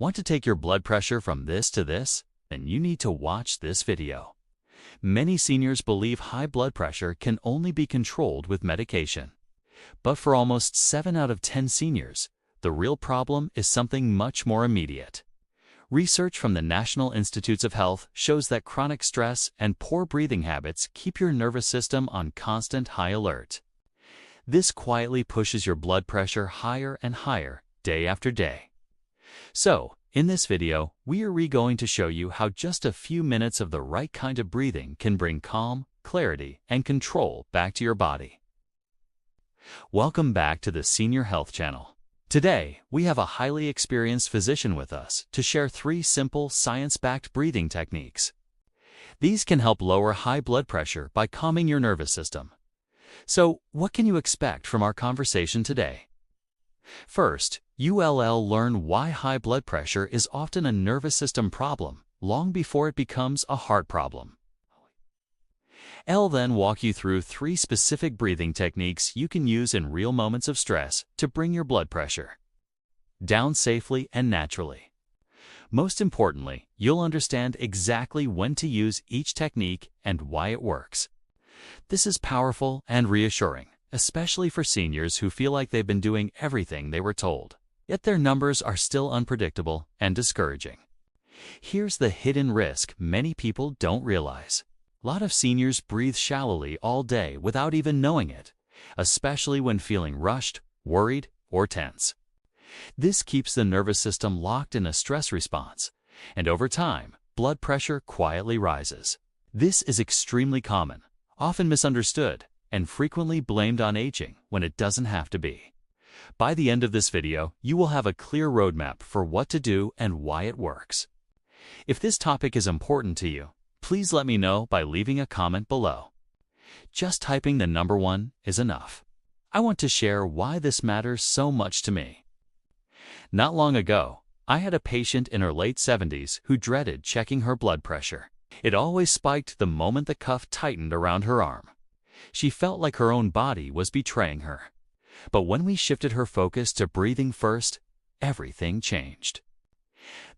Want to take your blood pressure from this to this? Then you need to watch this video. Many seniors believe high blood pressure can only be controlled with medication. But for almost 7 out of 10 seniors, the real problem is something much more immediate. Research from the National Institutes of Health shows that chronic stress and poor breathing habits keep your nervous system on constant high alert. This quietly pushes your blood pressure higher and higher day after day. So, in this video, we are going to show you how just a few minutes of the right kind of breathing can bring calm, clarity, and control back to your body. Welcome back to the Senior Health channel. Today, we have a highly experienced physician with us to share 3 simple, science-backed breathing techniques. These can help lower high blood pressure by calming your nervous system. So, what can you expect from our conversation today? First, you'll learn why high blood pressure is often a nervous system problem long before it becomes a heart problem. I'll then walk you through 3 specific breathing techniques you can use in real moments of stress to bring your blood pressure down safely and naturally. Most importantly, you'll understand exactly when to use each technique and why it works. This is powerful and reassuring, especially for seniors who feel like they've been doing everything they were told, yet their numbers are still unpredictable and discouraging. Here's the hidden risk many people don't realize. A lot of seniors breathe shallowly all day without even knowing it, especially when feeling rushed, worried, or tense. This keeps the nervous system locked in a stress response, and over time, blood pressure quietly rises. This is extremely common, often misunderstood, and frequently blamed on aging when it doesn't have to be. By the end of this video, you will have a clear roadmap for what to do and why it works. If this topic is important to you, please let me know by leaving a comment below. Just typing the number 1 is enough. I want to share why this matters so much to me. Not long ago, I had a patient in her late 70s who dreaded checking her blood pressure. It always spiked the moment the cuff tightened around her arm. She felt like her own body was betraying her. But when we shifted her focus to breathing first, everything changed.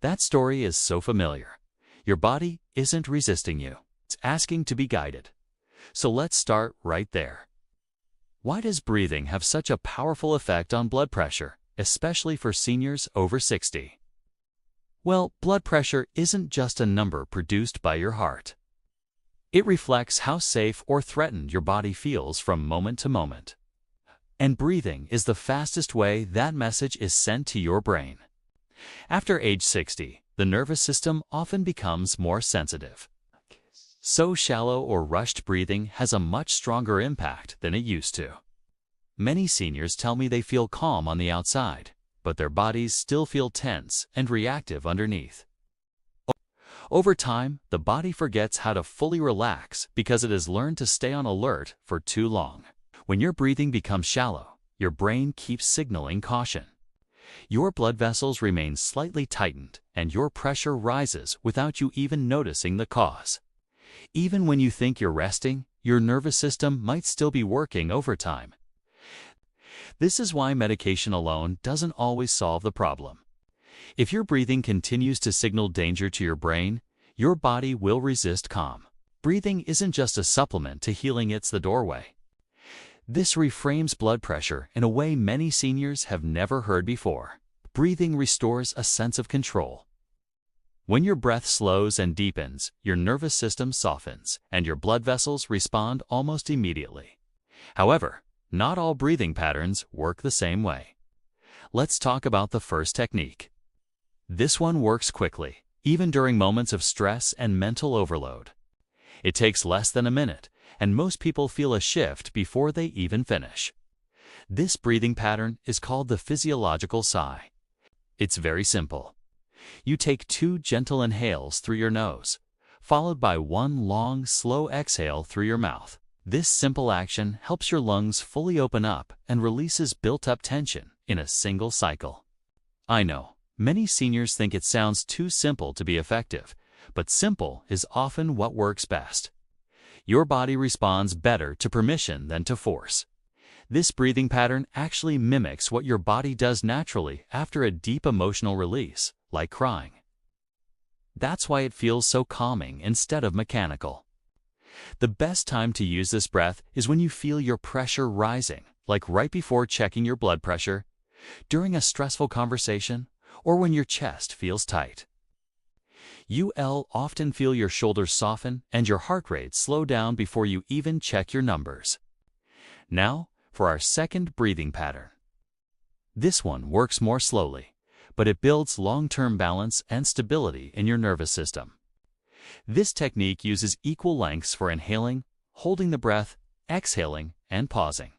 That story is so familiar. Your body isn't resisting you. It's asking to be guided. So let's start right there. Why does breathing have such a powerful effect on blood pressure, especially for seniors over 60? Well, blood pressure isn't just a number produced by your heart. It reflects how safe or threatened your body feels from moment to moment. And breathing is the fastest way that message is sent to your brain. After age 60, the nervous system often becomes more sensitive. So shallow or rushed breathing has a much stronger impact than it used to. Many seniors tell me they feel calm on the outside, but their bodies still feel tense and reactive underneath. Over time, the body forgets how to fully relax because it has learned to stay on alert for too long. When your breathing becomes shallow, your brain keeps signaling caution. Your blood vessels remain slightly tightened, and your pressure rises without you even noticing the cause. Even when you think you're resting, your nervous system might still be working overtime. This is why medication alone doesn't always solve the problem. If your breathing continues to signal danger to your brain, your body will resist calm. Breathing isn't just a supplement to healing, it's the doorway. This reframes blood pressure in a way many seniors have never heard before. Breathing restores a sense of control. When your breath slows and deepens, your nervous system softens, and your blood vessels respond almost immediately. However, not all breathing patterns work the same way. Let's talk about the first technique. This one works quickly, even during moments of stress and mental overload. It takes less than a minute, and most people feel a shift before they even finish. This breathing pattern is called the physiological sigh. It's very simple. You take 2 gentle inhales through your nose, followed by 1 long, slow exhale through your mouth. This simple action helps your lungs fully open up and releases built-up tension in a single cycle. I know, many seniors think it sounds too simple to be effective, but simple is often what works best. Your body responds better to permission than to force. This breathing pattern actually mimics what your body does naturally after a deep emotional release, like crying. That's why it feels so calming instead of mechanical. The best time to use this breath is when you feel your pressure rising, like right before checking your blood pressure, during a stressful conversation, or when your chest feels tight. You'll often feel your shoulders soften and your heart rate slow down before you even check your numbers. Now, for our second breathing pattern. This one works more slowly, but it builds long-term balance and stability in your nervous system. This technique uses equal lengths for inhaling, holding the breath, exhaling, and pausing.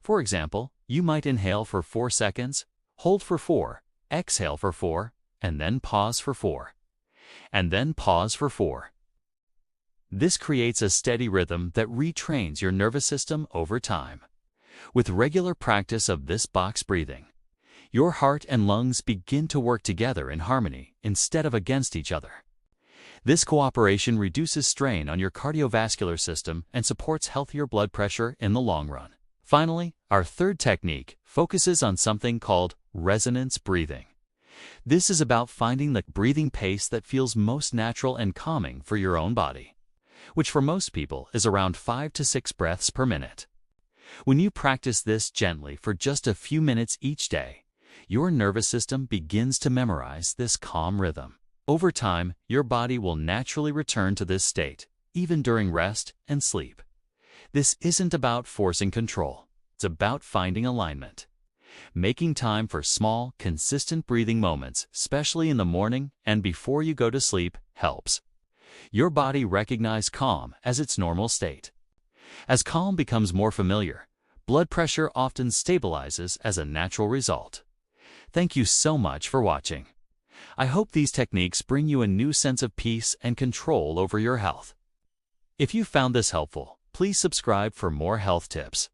For example, you might inhale for 4 seconds, hold for 4, exhale for 4, and then pause for 4. And then pause for 4. This creates a steady rhythm that retrains your nervous system over time. With regular practice of this box breathing, your heart and lungs begin to work together in harmony instead of against each other. This cooperation reduces strain on your cardiovascular system and supports healthier blood pressure in the long run. Finally, our third technique focuses on something called resonance breathing. This is about finding the breathing pace that feels most natural and calming for your own body, which for most people is around 5 to 6 breaths per minute. When you practice this gently for just a few minutes each day, your nervous system begins to memorize this calm rhythm. Over time, your body will naturally return to this state, even during rest and sleep. This isn't about forcing control. It's about finding alignment. Making time for small, consistent breathing moments, especially in the morning and before you go to sleep, helps. Your body recognizes calm as its normal state. As calm becomes more familiar, blood pressure often stabilizes as a natural result. Thank you so much for watching. I hope these techniques bring you a new sense of peace and control over your health. If you found this helpful, please subscribe for more health tips.